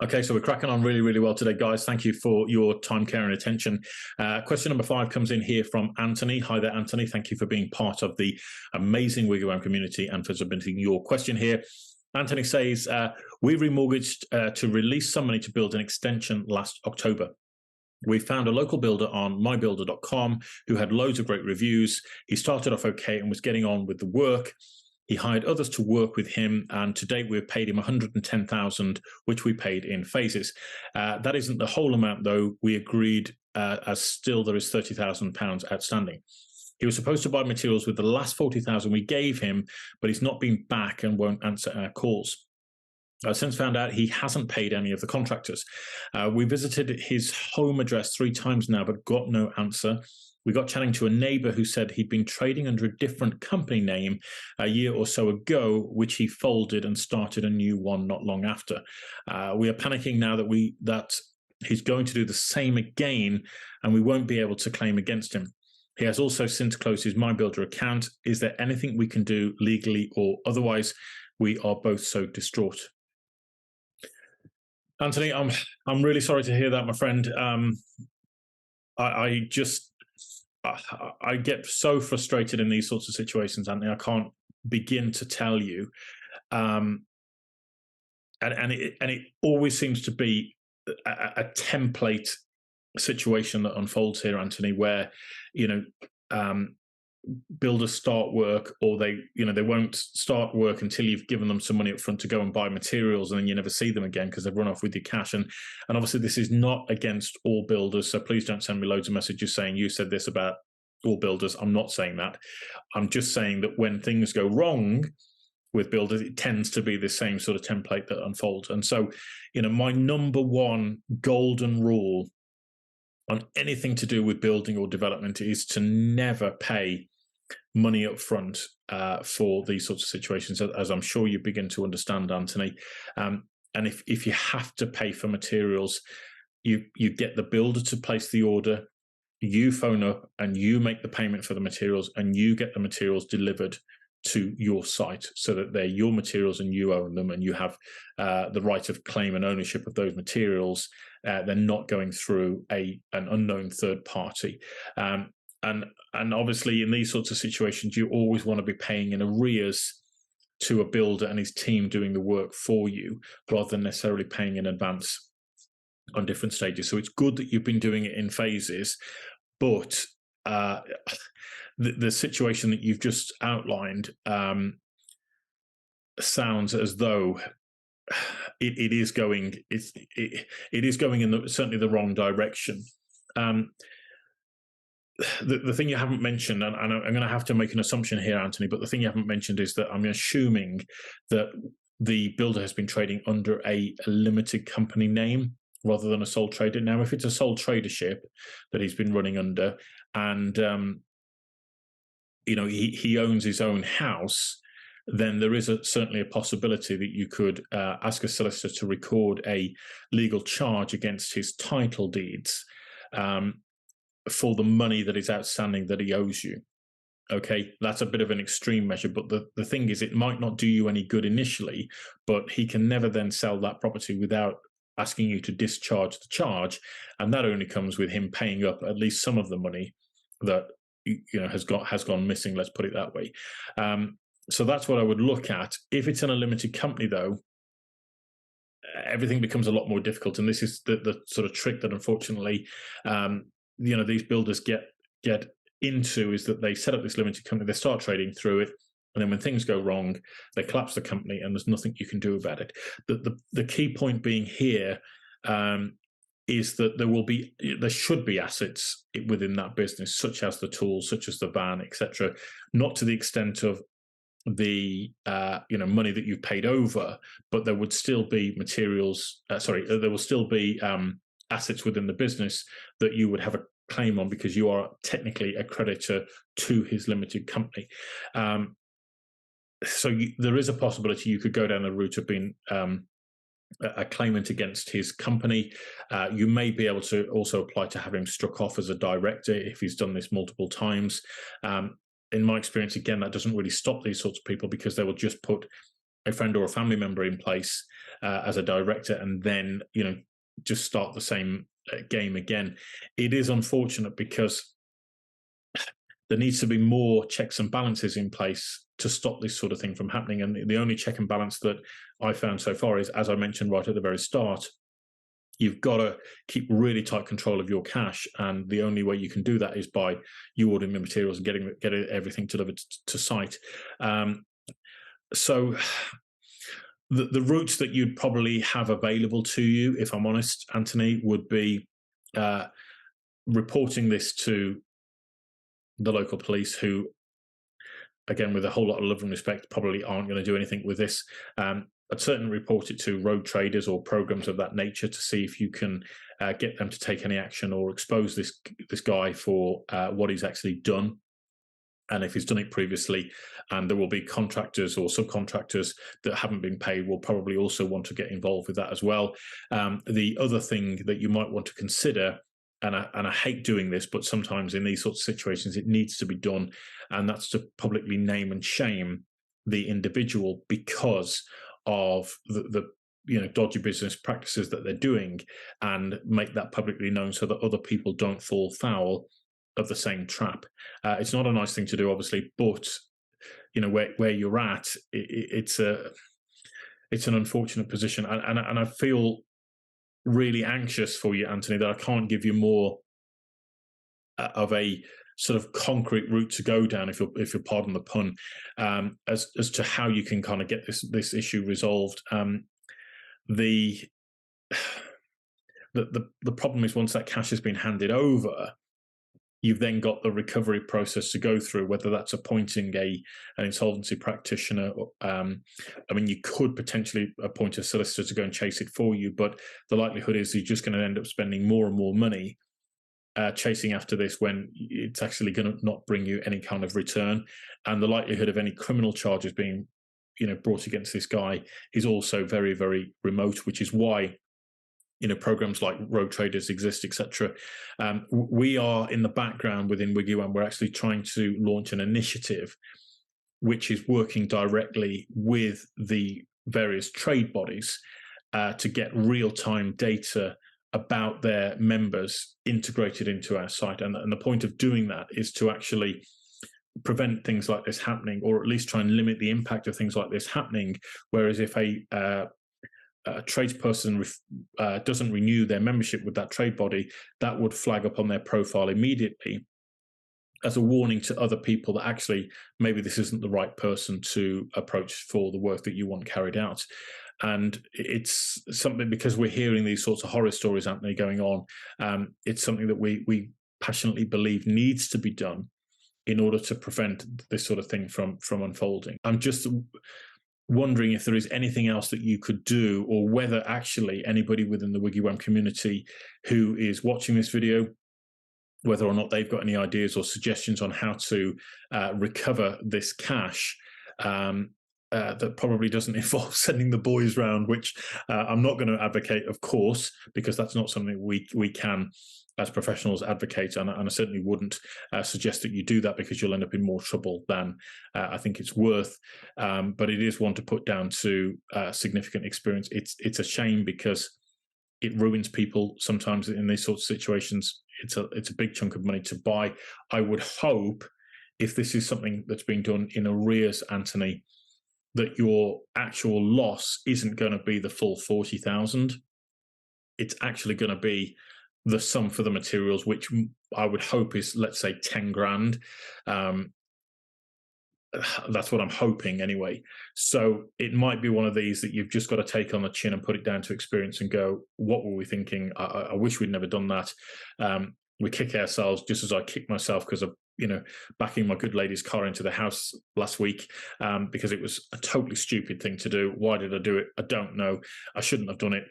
Okay, so we're cracking on really, really well today, guys. Thank you for your time, care, and attention. Question number 5 comes in here from Anthony. Hi there, Anthony. Thank you for being part of the amazing WiggyWam community and for submitting your question here. Anthony says, we remortgaged to release some money to build an extension last October. We found a local builder on mybuilder.com who had loads of great reviews. He started off okay and was getting on with the work. He hired others to work with him, and to date we've paid him $110,000, which we paid in phases. That isn't the whole amount, though. We agreed, as still there is £30,000 outstanding. He was supposed to buy materials with the last $40,000 we gave him, but he's not been back and won't answer our calls. I've since found out he hasn't paid any of the contractors. We visited his home address 3 times now, but got no answer. We got chatting to a neighbor who said he'd been trading under a different company name a year or so ago, which he folded and started a new one not long after. We are panicking now that he's going to do the same again, and we won't be able to claim against him. He has also since closed his MyBuilder account. Is there anything we can do legally or otherwise? We are both so distraught. Anthony, I'm really sorry to hear that, my friend. I get so frustrated in these sorts of situations, Anthony. I can't begin to tell you, and it always seems to be a template situation that unfolds here, Anthony, where builders start work, or they won't start work until you've given them some money up front to go and buy materials, and then you never see them again because they've run off with your cash. And obviously this is not against all builders, so please don't send me loads of messages saying you said this about all builders. I'm not saying that. I'm just saying that when things go wrong with builders, it tends to be the same sort of template that unfolds. And so, my number one golden rule on anything to do with building or development is to never pay money up front for these sorts of situations, as I'm sure you begin to understand, Anthony. And if you have to pay for materials, you get the builder to place the order, you phone up and you make the payment for the materials, and you get the materials delivered to your site so that they're your materials and you own them, and you have the right of claim and ownership of those materials. They're not going through an unknown third party. And obviously in these sorts of situations, you always want to be paying in arrears to a builder and his team doing the work for you, rather than necessarily paying in advance on different stages. So it's good that you've been doing it in phases, but the situation that you've just outlined sounds as though it is going in certainly the wrong direction. The thing you haven't mentioned, and I'm going to have to make an assumption here, Anthony, but the thing you haven't mentioned is that I'm assuming that the builder has been trading under a limited company name rather than a sole trader. Now, if it's a sole tradership that he's been running under, and he owns his own house, then there is certainly a possibility that you could ask a solicitor to record a legal charge against his title deeds for the money that is outstanding that he owes you. Okay, that's a bit of an extreme measure, but the thing is, it might not do you any good initially, but he can never then sell that property without asking you to discharge the charge, and that only comes with him paying up at least some of the money that has gone missing. Let's put it that way. So that's what I would look at. If it's in a limited company, though, everything becomes a lot more difficult, and this is the sort of trick that unfortunately these builders get into, is that they set up this limited company, they start trading through it, and then when things go wrong, they collapse the company, and there's nothing you can do about it. The key point being here is that there should be assets within that business, such as the tools, such as the van, etc. Not to the extent of the money that you've paid over, but there would still be materials. There will still be assets within the business that you would have a claim on, because you are technically a creditor to his limited company. So there is a possibility you could go down the route of being a claimant against his company. You may be able to also apply to have him struck off as a director if he's done this multiple times. In my experience, again, that doesn't really stop these sorts of people, because they will just put a friend or a family member in place as a director, and then just start the same game again. It is unfortunate because there needs to be more checks and balances in place to stop this sort of thing from happening. And the only check and balance that I found so far is, as I mentioned right at the very start, you've got to keep really tight control of your cash, and the only way you can do that is by you ordering the materials and getting everything delivered to site. So the routes that you'd probably have available to you, if I'm honest, Anthony, would be reporting this to the local police, who, again, with a whole lot of love and respect, probably aren't going to do anything with this. I'd certainly report it to road traders or programs of that nature to see if you can get them to take any action or expose this guy for what he's actually done. And if he's done it previously, and there will be contractors or subcontractors that haven't been paid, will probably also want to get involved with that as well. The other thing that you might want to consider, and I hate doing this, but sometimes in these sorts of situations it needs to be done, and that's to publicly name and shame the individual because of the dodgy business practices that they're doing, and make that publicly known so that other people don't fall foul of the same trap. It's not a nice thing to do, obviously, but where you're at, it's an unfortunate position, and I feel really anxious for you, Anthony, that I can't give you more of a sort of concrete route to go down, if you'll pardon the pun, as to how you can kind of get this issue resolved. The problem is, once that cash has been handed over, you've then got the recovery process to go through, whether that's appointing an insolvency practitioner. You could potentially appoint a solicitor to go and chase it for you, but the likelihood is you're just going to end up spending more and more money chasing after this, when it's actually going to not bring you any kind of return. And the likelihood of any criminal charges being brought against this guy is also very, very remote, which is why programs like Road Traders exist, etc. We are in the background within WiggyWam. We're actually trying to launch an initiative which is working directly with the various trade bodies to get real-time data about their members integrated into our site. And the point of doing that is to actually prevent things like this happening, or at least try and limit the impact of things like this happening. Whereas if a tradesperson doesn't renew their membership with that trade body, that would flag up on their profile immediately as a warning to other people that actually maybe this isn't the right person to approach for the work that you want carried out. And it's something, because we're hearing these sorts of horror stories, Anthony, going on. It's something that we passionately believe needs to be done in order to prevent this sort of thing from unfolding. I'm just wondering if there is anything else that you could do, or whether actually anybody within the WiggyWam community who is watching this video, whether or not they've got any ideas or suggestions on how to recover this cash. That probably doesn't involve sending the boys round, which I'm not going to advocate, of course, because that's not something we can, as professionals, advocate. And I certainly wouldn't suggest that you do that, because you'll end up in more trouble than I think it's worth. But it is one to put down to significant experience. It's a shame, because it ruins people sometimes in these sorts of situations. It's a big chunk of money to buy. I would hope, if this is something that's being done in arrears, Anthony, that your actual loss isn't going to be the full 40,000. It's actually going to be the sum for the materials, which I would hope is, let's say, 10 grand. That's what I'm hoping anyway. So it might be one of these that you've just got to take on the chin and put it down to experience and go, what were we thinking? I wish we'd never done that. We kick ourselves, just as I kicked myself because of backing my good lady's car into the house last week, because it was a totally stupid thing to do. Why did I do it? I don't know. I shouldn't have done it,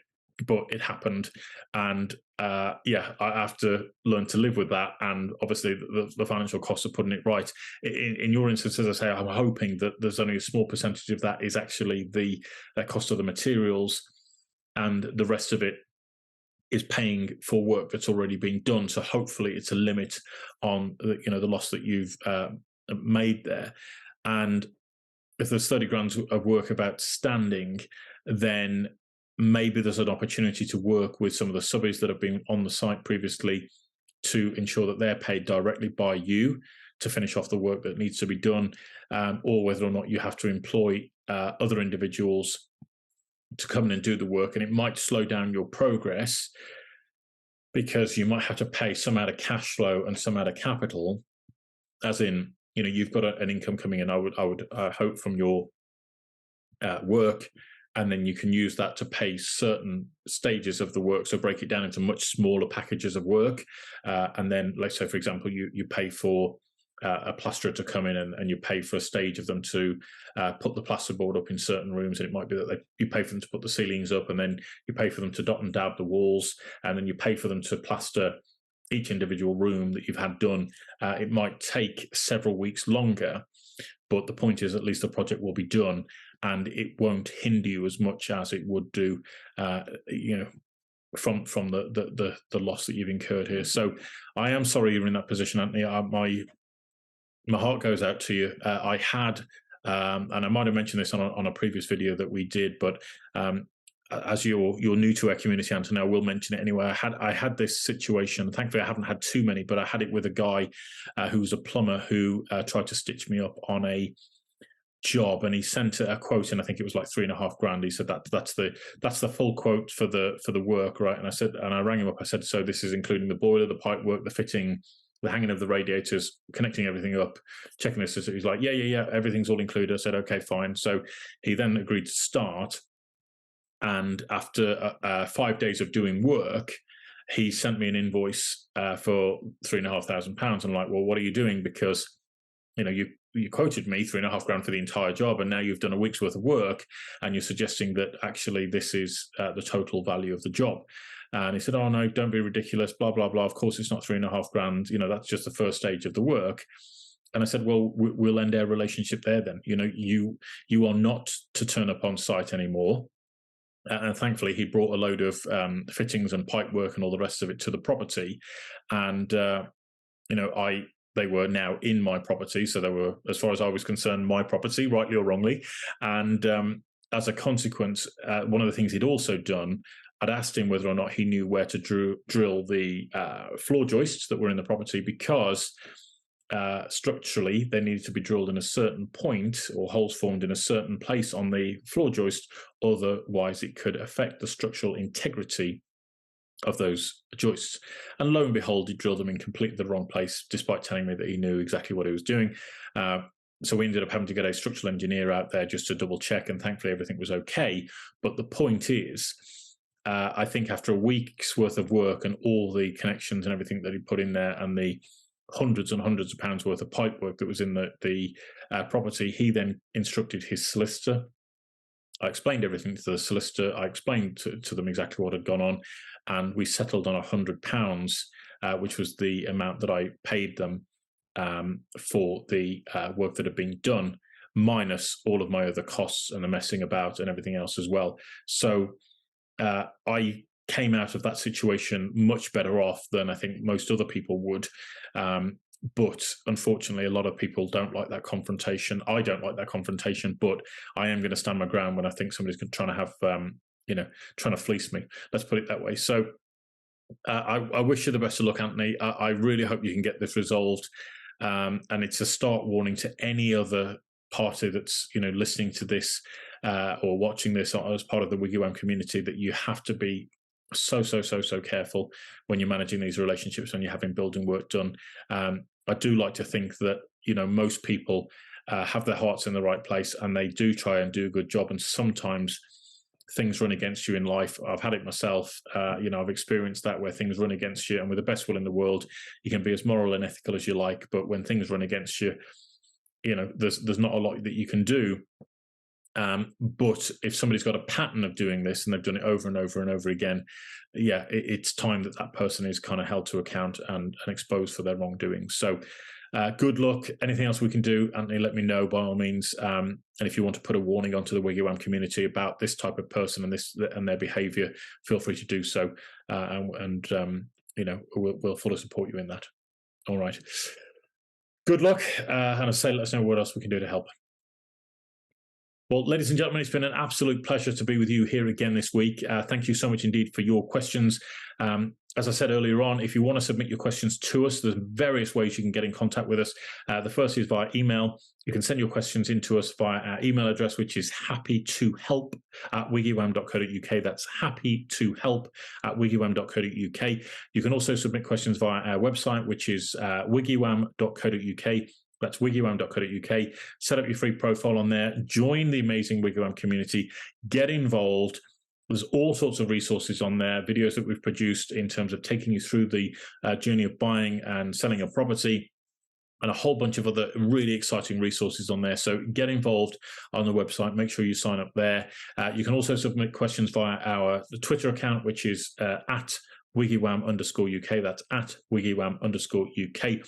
but it happened. And I have to learn to live with that. And obviously the financial costs of putting it right. In your instance, as I say, I'm hoping that there's only a small percentage of that is actually the cost of the materials, and the rest of it is paying for work that's already been done. So hopefully it's a limit on the loss that you've made there. And if there's 30 grand of work about standing, then maybe there's an opportunity to work with some of the subbies that have been on the site previously to ensure that they're paid directly by you to finish off the work that needs to be done, or whether or not you have to employ other individuals to come in and do the work. And it might slow down your progress because you might have to pay some out of cash flow and some out of capital, as in, you've got an income coming in, I would hope, from your work, and then you can use that to pay certain stages of the work. So break it down into much smaller packages of work, and then, let's say, for example, you pay for a plasterer to come in, and you pay for a stage of them to put the plasterboard up in certain rooms. And it might be that you pay for them to put the ceilings up, and then you pay for them to dot and dab the walls, and then you pay for them to plaster each individual room that you've had done. It might take several weeks longer, but the point is, at least the project will be done, and it won't hinder you as much as it would do, from the loss that you've incurred here. So I am sorry you're in that position, Anthony. My heart goes out to you. I had, and I might have mentioned this on a previous video that we did, but as you're new to our community, Anthony, I will mention it anyway. I had this situation. Thankfully, I haven't had too many, but I had it with a guy who was a plumber who tried to stitch me up on a job, and he sent a quote, and I think it was like 3.5 grand. He said that's the full quote for the work, right? And I rang him up. I said, so this is including the boiler, the pipe work, the fitting, the hanging of the radiators, connecting everything up, checking this. So he's like, yeah, everything's all included. I said, okay, fine. So he then agreed to start. And after 5 days of doing work, he sent me an invoice for £3,500. I'm like, well, what are you doing? Because you quoted me 3.5 grand for the entire job, and now you've done a week's worth of work, and you're suggesting that actually this is the total value of the job. And he said, oh no, don't be ridiculous, blah blah blah. Of course, it's not 3.5 grand. That's just the first stage of the work. And I said, well, we'll end our relationship there then. You are not to turn up on site anymore. And thankfully, he brought a load of fittings and pipe work and all the rest of it to the property. And, they were now in my property. So they were, as far as I was concerned, my property, rightly or wrongly. And as a consequence, one of the things he'd also done, I'd asked him whether or not he knew where to drill the floor joists that were in the property, because structurally they needed to be drilled in a certain point, or holes formed in a certain place on the floor joist, otherwise it could affect the structural integrity of those joists. And lo and behold, he drilled them in completely the wrong place, despite telling me that he knew exactly what he was doing. So we ended up having to get a structural engineer out there just to double check, and thankfully everything was okay. But the point is, I think after a week's worth of work and all the connections and everything that he put in there, and the hundreds and hundreds of pounds worth of pipe work that was in the property, he then instructed his solicitor. I explained everything to the solicitor. I explained to them exactly what had gone on, and we settled on £100, which was the amount that I paid them for the work that had been done, minus all of my other costs and the messing about and everything else as well. So I came out of that situation much better off than I think most other people would. But unfortunately, a lot of people don't like that confrontation. I don't like that confrontation, but I am going to stand my ground when I think somebody's trying to have, trying to fleece me. Let's put it that way. So I wish you the best of luck, Anthony. I really hope you can get this resolved. And it's a start warning to any other party that's listening to this or watching this as part of the WiggyWam community, that you have to be so careful when you're managing these relationships, when you're having building work done. I do like to think that most people have their hearts in the right place, and they do try and do a good job. And sometimes things run against you in life. I've had it myself. I've experienced that, where things run against you, and with the best will in the world, you can be as moral and ethical as you like. But when things run against you, there's not a lot that you can do. But if somebody's got a pattern of doing this, and they've done it over and over and over again, it's time that person is kind of held to account and exposed for their wrongdoing. So good luck. Anything else we can do, Anthony, let me know by all means. And if you want to put a warning onto the WiggyWam community about this type of person and their behavior, feel free to do so. We'll fully support you in that. All right. Good luck. And I say, let us know what else we can do to help. Well, ladies and gentlemen, it's been an absolute pleasure to be with you here again this week. Thank you so much indeed for your questions. As I said earlier on, if you want to submit your questions to us, there's various ways you can get in contact with us. The first is via email. You can send your questions in to us via our email address, which is happytohelp@wiggywam.co.uk. That's happytohelp@wiggywam.co.uk. You can also submit questions via our website, which is wiggywam.co.uk. That's wiggywam.co.uk. Set up your free profile on there. Join the amazing WiggyWam community. Get involved. There's all sorts of resources on there, videos that we've produced in terms of taking you through the journey of buying and selling a property, and a whole bunch of other really exciting resources on there. So get involved on the website. Make sure you sign up there. You can also submit questions via our Twitter account, which is at WiggyWam_UK. That's at WiggyWam_UK.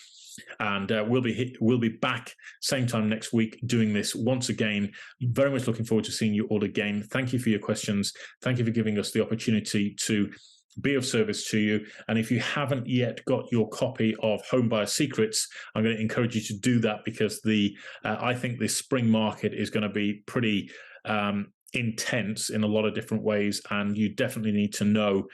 And we'll be back same time next week doing this once again. Very much looking forward to seeing you all again. Thank you for your questions. Thank you for giving us the opportunity to be of service to you. And if you haven't yet got your copy of Home Buyer Secrets, I'm going to encourage you to do that, because I think the spring market is going to be pretty intense in a lot of different ways, and you definitely need to know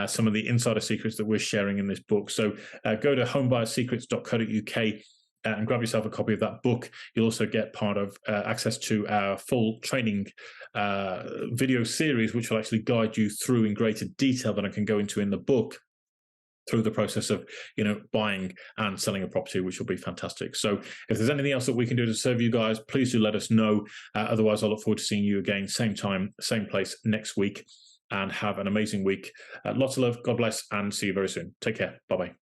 some of the insider secrets that we're sharing in this book. So go to homebuyersecrets.co.uk and grab yourself a copy of that book. You'll also get part of access to our full training video series, which will actually guide you through in greater detail than I can go into in the book, through the process of buying and selling a property, which will be fantastic. So if there's anything else that we can do to serve you guys, please do let us know. Otherwise, I look forward to seeing you again, same time, same place next week, and have an amazing week. Lots of love, God bless, and see you very soon. Take care. Bye-bye.